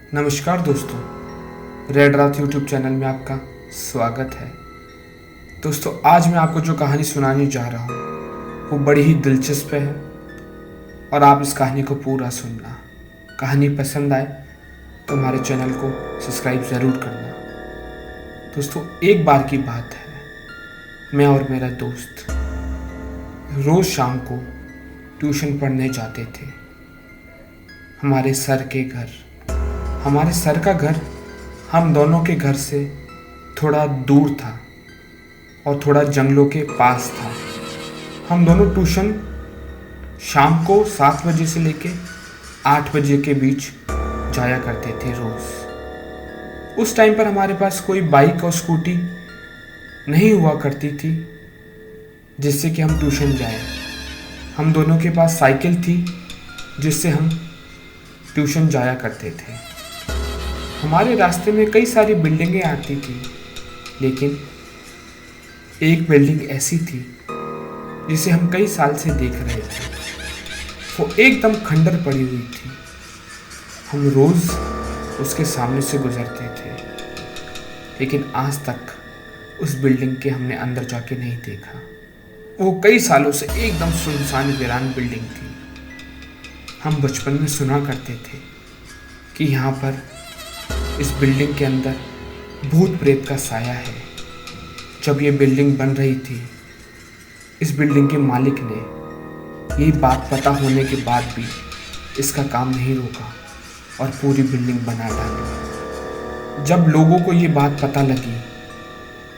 नमस्कार दोस्तों, रेड रात यूट्यूब चैनल में आपका स्वागत है। दोस्तों, आज मैं आपको जो कहानी सुनाने जा रहा हूँ वो बड़ी ही दिलचस्प है और आप इस कहानी को पूरा सुनना। कहानी पसंद आए तो हमारे चैनल को सब्सक्राइब ज़रूर करना। दोस्तों, एक बार की बात है, मैं और मेरा दोस्त रोज़ शाम को ट्यूशन पढ़ने जाते थे। हमारे सर का घर हम दोनों के घर से थोड़ा दूर था और थोड़ा जंगलों के पास था। हम दोनों ट्यूशन शाम को 7 बजे से लेके 8 बजे के बीच जाया करते थे रोज़। उस टाइम पर हमारे पास कोई बाइक और स्कूटी नहीं हुआ करती थी जिससे कि हम ट्यूशन जाएं। हम दोनों के पास साइकिल थी जिससे हम ट्यूशन जाया करते थे। हमारे रास्ते में कई सारी बिल्डिंगें आती थी, लेकिन एक बिल्डिंग ऐसी थी जिसे हम कई साल से देख रहे थे। वो एकदम खंडर पड़ी हुई थी। हम रोज़ उसके सामने से गुजरते थे, लेकिन आज तक उस बिल्डिंग के हमने अंदर जाके नहीं देखा। वो कई सालों से एकदम सुनसान वीरान बिल्डिंग थी। हम बचपन में सुना करते थे कि यहाँ पर इस बिल्डिंग के अंदर भूत प्रेत का साया है। जब ये बिल्डिंग बन रही थी, इस बिल्डिंग के मालिक ने ये बात पता होने के बाद भी इसका काम नहीं रोका और पूरी बिल्डिंग बना डाली। जब लोगों को ये बात पता लगी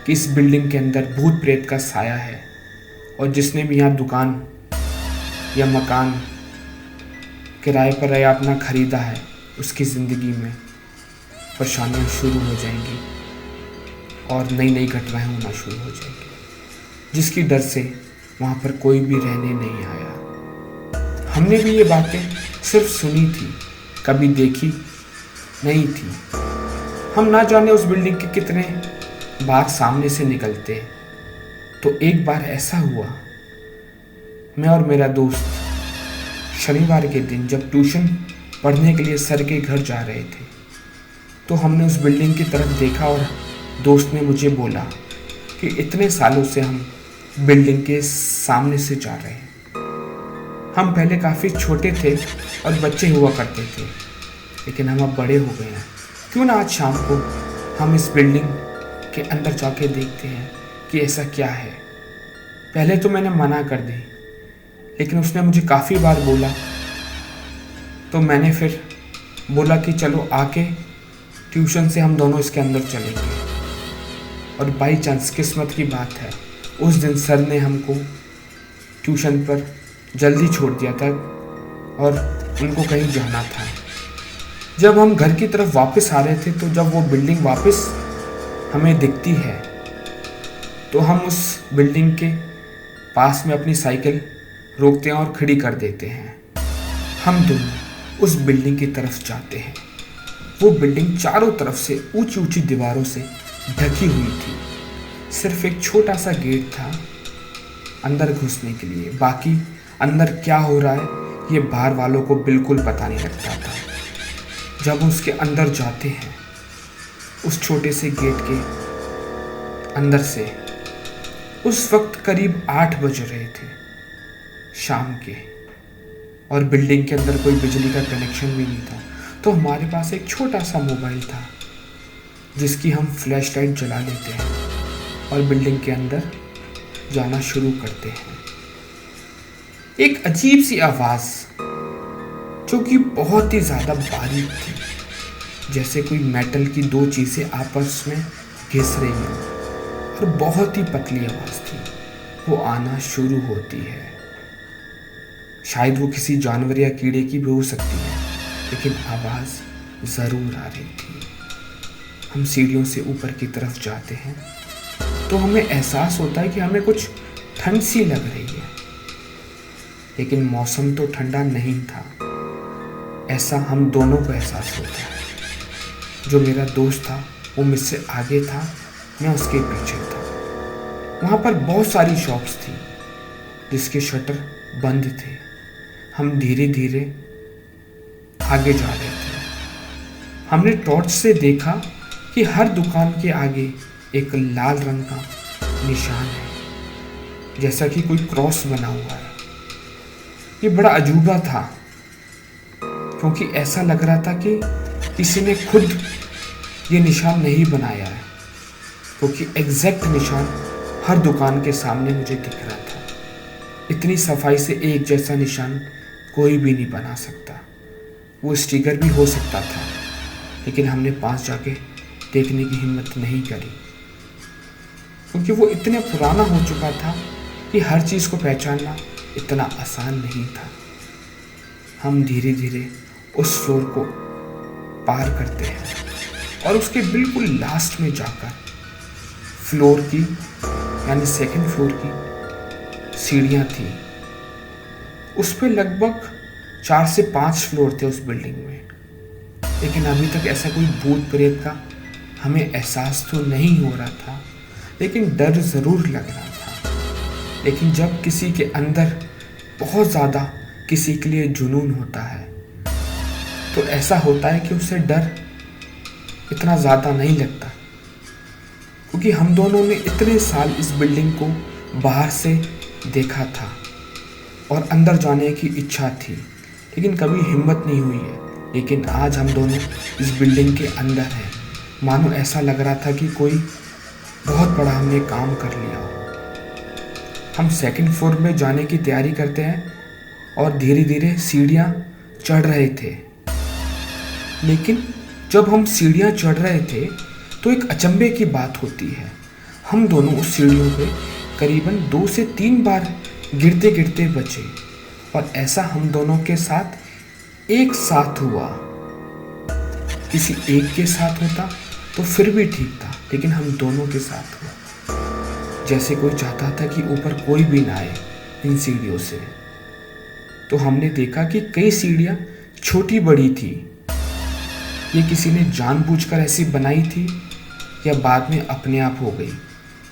कि इस बिल्डिंग के अंदर भूत प्रेत का साया है और जिसने भी यहाँ दुकान या मकान किराए पर या अपना खरीदा है, उसकी ज़िंदगी में परेशानियाँ शुरू हो जाएंगी और नई नई घटनाएं होना शुरू हो जाएंगी, जिसकी डर से वहाँ पर कोई भी रहने नहीं आया। हमने भी ये बातें सिर्फ सुनी थी, कभी देखी नहीं थी। हम ना जाने उस बिल्डिंग के कितने बार सामने से निकलते। तो एक बार ऐसा हुआ, मैं और मेरा दोस्त शनिवार के दिन जब ट्यूशन पढ़ने के लिए सर के घर जा रहे थे, तो हमने उस बिल्डिंग की तरफ देखा और दोस्त ने मुझे बोला कि इतने सालों से हम बिल्डिंग के सामने से जा रहे हैं। हम पहले काफ़ी छोटे थे और बच्चे हुआ करते थे, लेकिन हम अब बड़े हो गए हैं। क्यों ना आज शाम को हम इस बिल्डिंग के अंदर जाके देखते हैं कि ऐसा क्या है। पहले तो मैंने मना कर दी, लेकिन उसने मुझे काफ़ी बार बोला, तो मैंने फिर बोला कि चलो आके ट्यूशन से हम दोनों इसके अंदर चलेंगे। और बाई चांस किस्मत की बात है, उस दिन सर ने हमको ट्यूशन पर जल्दी छोड़ दिया था और उनको कहीं जाना था। जब हम घर की तरफ वापस आ रहे थे, तो जब वो बिल्डिंग वापस हमें दिखती है, तो हम उस बिल्डिंग के पास में अपनी साइकिल रोकते हैं और खड़ी कर देते हैं। हम दोनों उस बिल्डिंग की तरफ जाते हैं। वो बिल्डिंग चारों तरफ से ऊंची ऊंची दीवारों से ढकी हुई थी। सिर्फ एक छोटा सा गेट था अंदर घुसने के लिए। बाकी अंदर क्या हो रहा है ये बाहर वालों को बिल्कुल पता नहीं लगता था। जब उसके अंदर जाते हैं, उस छोटे से गेट के अंदर से, उस वक्त करीब 8 बज रहे थे शाम के, और बिल्डिंग के अंदर कोई बिजली का कनेक्शन भी नहीं था। तो हमारे पास एक छोटा सा मोबाइल था जिसकी हम फ्लैश लाइट जला लेते हैं और बिल्डिंग के अंदर जाना शुरू करते हैं। एक अजीब सी आवाज़, जो कि बहुत ही ज़्यादा बारीक थी, जैसे कोई मेटल की 2 चीज़ें आपस में घिस रही हो, और बहुत ही पतली आवाज़ थी, वो आना शुरू होती है। शायद वो किसी जानवर या कीड़े की भी हो सकती है, लेकिन आवाज़ ज़रूर आ रही थी। हम सीढ़ियों से ऊपर की तरफ जाते हैं तो हमें एहसास होता है कि हमें कुछ ठंड सी लग रही है, लेकिन मौसम तो ठंडा नहीं था, ऐसा हम दोनों को एहसास होता है। जो मेरा दोस्त था वो मुझसे आगे था, मैं उसके पीछे था। वहाँ पर बहुत सारी शॉप्स थी जिसके शटर बंद थे। हम धीरे धीरे आगे जा रहे थे हमने टॉर्च से देखा कि हर दुकान के आगे एक लाल रंग का निशान है, जैसा कि कोई क्रॉस बना हुआ है। ये बड़ा अजूबा था, क्योंकि ऐसा लग रहा था कि किसी ने खुद ये निशान नहीं बनाया है, क्योंकि एग्जैक्ट निशान हर दुकान के सामने मुझे दिख रहा था। इतनी सफाई से एक जैसा निशान कोई भी नहीं बना सकता। वो स्टिकर भी हो सकता था, लेकिन हमने पास जाके देखने की हिम्मत नहीं करी, क्योंकि वो इतना पुराना हो चुका था कि हर चीज़ को पहचानना इतना आसान नहीं था। हम धीरे धीरे उस फ्लोर को पार करते हैं और उसके बिल्कुल लास्ट में जाकर फ्लोर की यानी सेकंड फ्लोर की सीढ़ियाँ थी। उस पे लगभग 4 से 5 फ्लोर थे उस बिल्डिंग में, लेकिन अभी तक ऐसा कोई भूत प्रेत का हमें एहसास तो नहीं हो रहा था, लेकिन डर ज़रूर लग रहा था। लेकिन जब किसी के अंदर बहुत ज़्यादा किसी के लिए जुनून होता है, तो ऐसा होता है कि उसे डर इतना ज़्यादा नहीं लगता, क्योंकि हम दोनों ने इतने साल इस बिल्डिंग को बाहर से देखा था और अंदर जाने की इच्छा थी, लेकिन कभी हिम्मत नहीं हुई है। लेकिन आज हम दोनों इस बिल्डिंग के अंदर हैं, मानो ऐसा लग रहा था कि कोई बहुत बड़ा हमने काम कर लिया हो। हम सेकंड फ्लोर में जाने की तैयारी करते हैं और धीरे धीरे सीढ़ियाँ चढ़ रहे थे। लेकिन जब हम सीढ़ियाँ चढ़ रहे थे तो एक अचंभे की बात होती है। हम दोनों उस सीढ़ियों पे करीबन 2 से 3 बार गिरते गिरते बचे, और ऐसा हम दोनों के साथ एक साथ हुआ। किसी एक के साथ होता तो फिर भी ठीक था, लेकिन हम दोनों के साथ हुआ। जैसे कोई चाहता था कि ऊपर कोई भी ना आए इन सीढ़ियों से। तो हमने देखा कि कई सीढ़ियाँ छोटी बड़ी थी। ये किसी ने जानबूझकर ऐसी बनाई थी या बाद में अपने आप हो गई,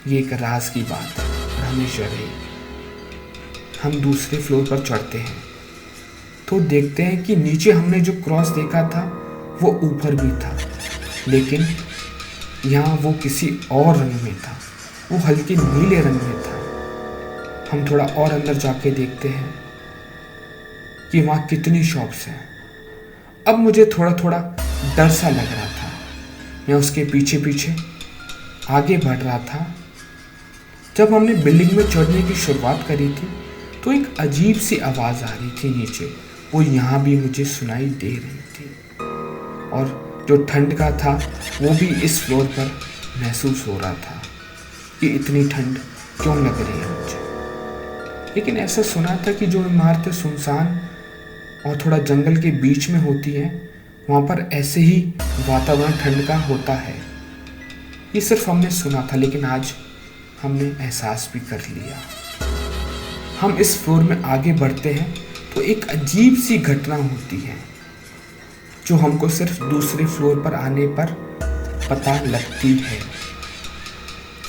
ये एक राज की बात है और हमेशा रहेगी। हम दूसरे फ्लोर पर चढ़ते हैं तो देखते हैं कि नीचे हमने जो क्रॉस देखा था वो ऊपर भी था, लेकिन यहाँ वो किसी और रंग में था। वो हल्के नीले रंग में था। हम थोड़ा और अंदर जाके देखते हैं कि वहाँ कितनी शॉप्स हैं। अब मुझे थोड़ा थोड़ा डर सा लग रहा था। मैं उसके पीछे पीछे आगे बढ़ रहा था। जब हमने बिल्डिंग में चढ़ने की शुरुआत करी थी तो एक अजीब सी आवाज़ आ रही थी नीचे। वो यहाँ भी मुझे सुनाई दे रही थी, और जो ठंड का था वो भी इस फ्लोर पर महसूस हो रहा था कि इतनी ठंड क्यों लग रही है मुझे। लेकिन ऐसा सुना था कि जो इमारतें सुनसान और थोड़ा जंगल के बीच में होती हैं, वहाँ पर ऐसे ही वातावरण ठंड का होता है। ये सिर्फ हमने सुना था, लेकिन आज हमने एहसास भी कर लिया। हम इस फ्लोर में आगे बढ़ते हैं तो एक अजीब सी घटना होती है, जो हमको सिर्फ दूसरे फ्लोर पर आने पर पता लगती है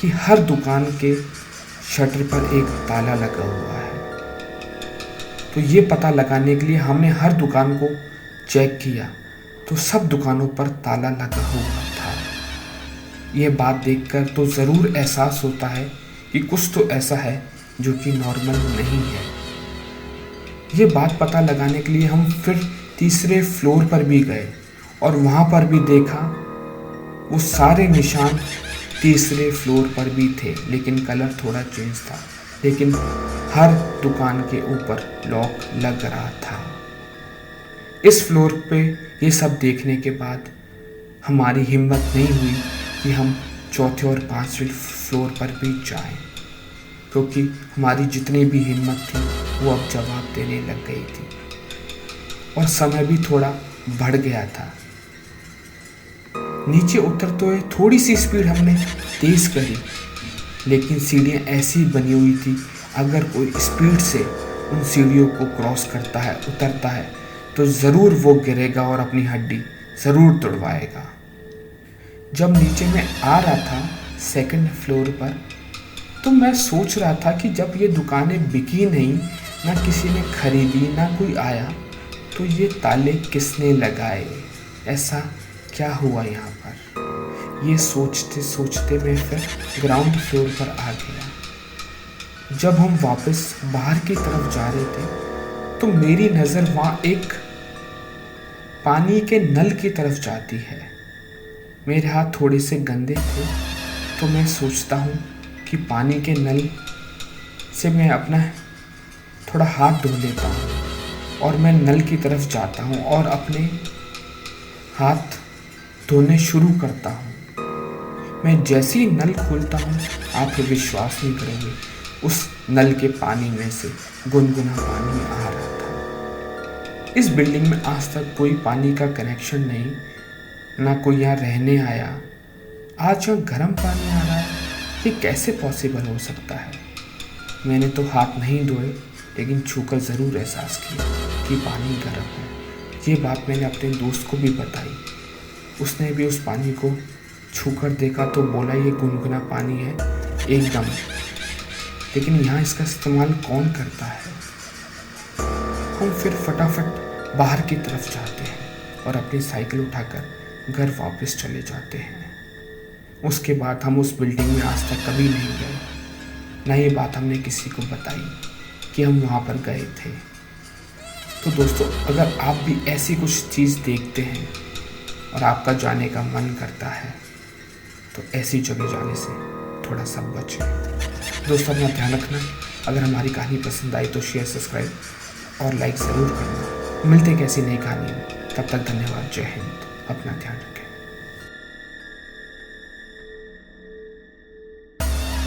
कि हर दुकान के शटर पर एक ताला लगा हुआ है। तो ये पता लगाने के लिए हमने हर दुकान को चेक किया तो सब दुकानों पर ताला लगा हुआ था। ये बात देखकर तो ज़रूर एहसास होता है कि कुछ तो ऐसा है जो कि नॉर्मल नहीं है। ये बात पता लगाने के लिए हम फिर तीसरे फ्लोर पर भी गए और वहाँ पर भी देखा वो सारे निशान तीसरे फ्लोर पर भी थे, लेकिन कलर थोड़ा चेंज था। लेकिन हर दुकान के ऊपर लॉक लग रहा था। इस फ्लोर पे ये सब देखने के बाद हमारी हिम्मत नहीं हुई कि हम चौथे और पांचवें फ्लोर पर भी जाएं, क्योंकि हमारी जितनी भी हिम्मत थी वो अब जवाब देने लग गई थी और समय भी थोड़ा बढ़ गया था। नीचे उतरते हुए थोड़ी सी स्पीड हमने तेज़ करी, लेकिन सीढ़ियाँ ऐसी बनी हुई थी अगर कोई स्पीड से उन सीढ़ियों को क्रॉस करता है, उतरता है, तो ज़रूर वो गिरेगा और अपनी हड्डी ज़रूर तोड़वाएगा। जब नीचे मैं आ रहा था सेकंड फ्लोर पर, तो मैं सोच रहा था कि जब ये दुकानें बिकी नहीं, ना किसी ने खरीदी, ना कोई आया, तो ये ताले किसने लगाए, ऐसा क्या हुआ यहाँ पर। ये सोचते सोचते मैं फिर ग्राउंड फ्लोर पर आ गया। जब हम वापस बाहर की तरफ जा रहे थे तो मेरी नज़र वहाँ एक पानी के नल की तरफ जाती है। मेरे हाथ थोड़े से गंदे थे तो मैं सोचता हूँ कि पानी के नल से मैं अपना थोड़ा हाथ धो लेता हूँ और मैं नल की तरफ जाता हूँ और अपने हाथ धोने शुरू करता हूँ। मैं जैसे ही नल खोलता हूँ, आप विश्वास नहीं करोगे, उस नल के पानी में से गुनगुना पानी आ रहा था। इस बिल्डिंग में आज तक कोई पानी का कनेक्शन नहीं, ना कोई यहाँ रहने आया। आज यहाँ गर्म पानी आ रहा है, ये कैसे पॉसिबल हो सकता है। मैंने तो हाथ नहीं धोए, लेकिन छूकर ज़रूर एहसास किया कि पानी गर्म है। ये बात मैंने अपने दोस्त को भी बताई। उसने भी उस पानी को छूकर देखा तो बोला ये गुनगुना पानी है एकदम, लेकिन यहाँ इसका इस्तेमाल कौन करता है। हम फिर फटाफट बाहर की तरफ जाते हैं और अपनी साइकिल उठाकर घर वापस चले जाते हैं। उसके बाद हम उस बिल्डिंग में आज तक कभी नहीं गए, ना ये बात हमने किसी को बताई कि हम वहाँ पर गए थे। तो दोस्तों, अगर आप भी ऐसी कुछ चीज़ देखते हैं और आपका जाने का मन करता है तो ऐसी जगह जाने से थोड़ा सा बचें। दोस्तों, अपना ध्यान रखना। अगर हमारी कहानी पसंद आई तो शेयर, सब्सक्राइब और लाइक ज़रूर करना। मिलते हैं कैसी नई कहानी में, तब तक धन्यवाद। जय हिंद। अपना ध्यान रखें।